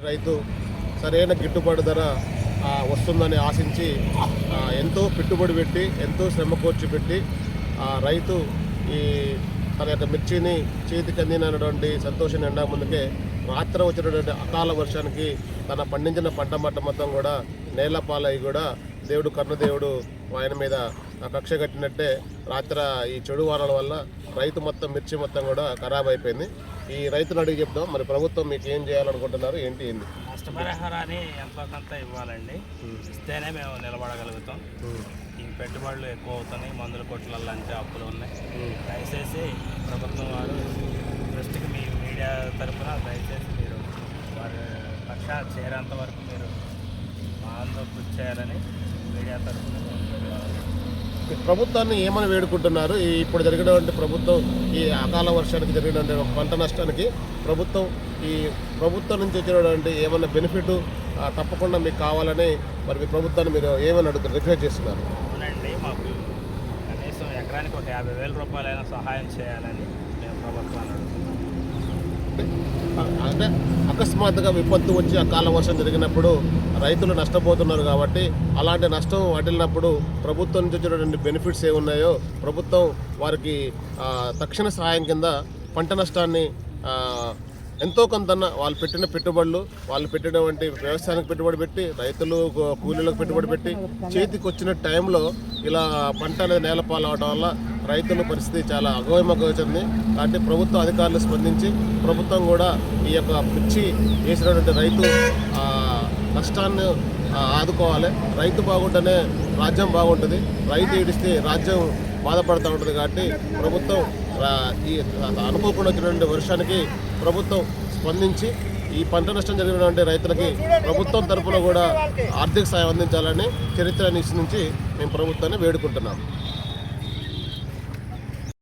రైతు సరైన గిట్టుబాటు ధర వస్తుందని ఆశించి ఎంతో పెట్టుబడి పెట్టి ఎంతో శ్రమ కూర్చి పెట్టి రైతు ఈ తన యొక్క మిర్చిని చేతికి అందినటువంటి సంతోషం నిండా ముందుకే రాత్రి వచ్చినటువంటి అకాల వర్షానికి తన పండించిన పంట మొత్తం కూడా నేలపాలై కూడా దేవుడు కర్ణదేవుడు ఆయన మీద కక్ష కట్టినట్టే రాత్రి ఈ చెడు వారాల వల్ల రైతు మొత్తం మిర్చి మొత్తం కూడా ఖరాబ్ అయిపోయింది. ఈ రైతును అడిగి చెప్తాం, మరి ప్రభుత్వం మీకు ఏం చేయాలనుకుంటున్నారు, ఏంటి నష్టపరిహారాన్ని ఎంతో కొంత ఇవ్వాలండి. ఇస్తేనే మేము నిలబడగలుగుతాం. ఈ పెట్టుబడులు ఎక్కువ అవుతున్నాయి, మందుల కొట్లలో అంటే అప్పులు ఉన్నాయి. దయచేసి ప్రభుత్వం వారు దృష్టికి మీ మీడియా తరఫున దయచేసి మీరు వారి పక్ష చేరేంత వరకు మీరు మా అందరూ కృషి చేయాలని మీడియా తరఫున ప్రభుత్వాన్ని ఏమని వేడుకుంటున్నారు? ఇప్పుడు జరిగినటువంటి ప్రభుత్వం ఈ అకాల వర్షానికి జరిగినటువంటి పంట నష్టానికి ప్రభుత్వం నుంచి వచ్చినటువంటి ఏమన్నా బెనిఫిట్ తప్పకుండా మీకు కావాలని మరి మీ ప్రభుత్వాన్ని మీరు ఏమని రిక్వెస్ట్ చేస్తున్నారు? అవునండి, మాకు కనీసం ఎకరానికి ఒక 50,000 రూపాయలైనా సహాయం చేయాలని మేము ప్రభుత్వాన్ని అడుగుతున్నాం. అంటే అకస్మాత్తుగా విపత్తు వచ్చి అకాల వర్షం జరిగినప్పుడు రైతులు నష్టపోతున్నారు కాబట్టి అలాంటి నష్టం వాటిల్లినప్పుడు ప్రభుత్వం నుంచి వచ్చినటువంటి బెనిఫిట్స్ ఏమున్నాయో ప్రభుత్వం వారికి తక్షణ సహాయం కింద పంట నష్టాన్ని ఎంతో కొంత వాళ్ళు పెట్టిన పెట్టుబడులు వాళ్ళు పెట్టినటువంటి వ్యవసాయానికి పెట్టుబడి పెట్టి రైతులు కూలీలకు పెట్టుబడి పెట్టి చేతికి వచ్చిన టైంలో ఇలా పంట అనేది నేలపాలు అవడం వల్ల రైతుల పరిస్థితి చాలా అగోయమగోచంది. కాబట్టి ప్రభుత్వ అధికారులు స్పందించి ప్రభుత్వం కూడా ఈ యొక్క మిర్చి వేసినటువంటి రైతు నష్టాన్ని ఆదుకోవాలి. రైతు బాగుంటేనే రాజ్యం బాగుంటుంది, రైతు ఏడిస్తే రాజ్యం బాధపడుతూ ఉంటుంది. కాబట్టి ప్రభుత్వం ఈ అనుకోకుండా వచ్చినటువంటి వర్షానికి ప్రభుత్వం స్పందించి ఈ పంట నష్టం జరిగినటువంటి రైతులకి ప్రభుత్వం తరఫున కూడా ఆర్థిక సాయం అందించాలని చరిత్ర నుంచి మేము ప్రభుత్వాన్ని వేడుకుంటున్నాం.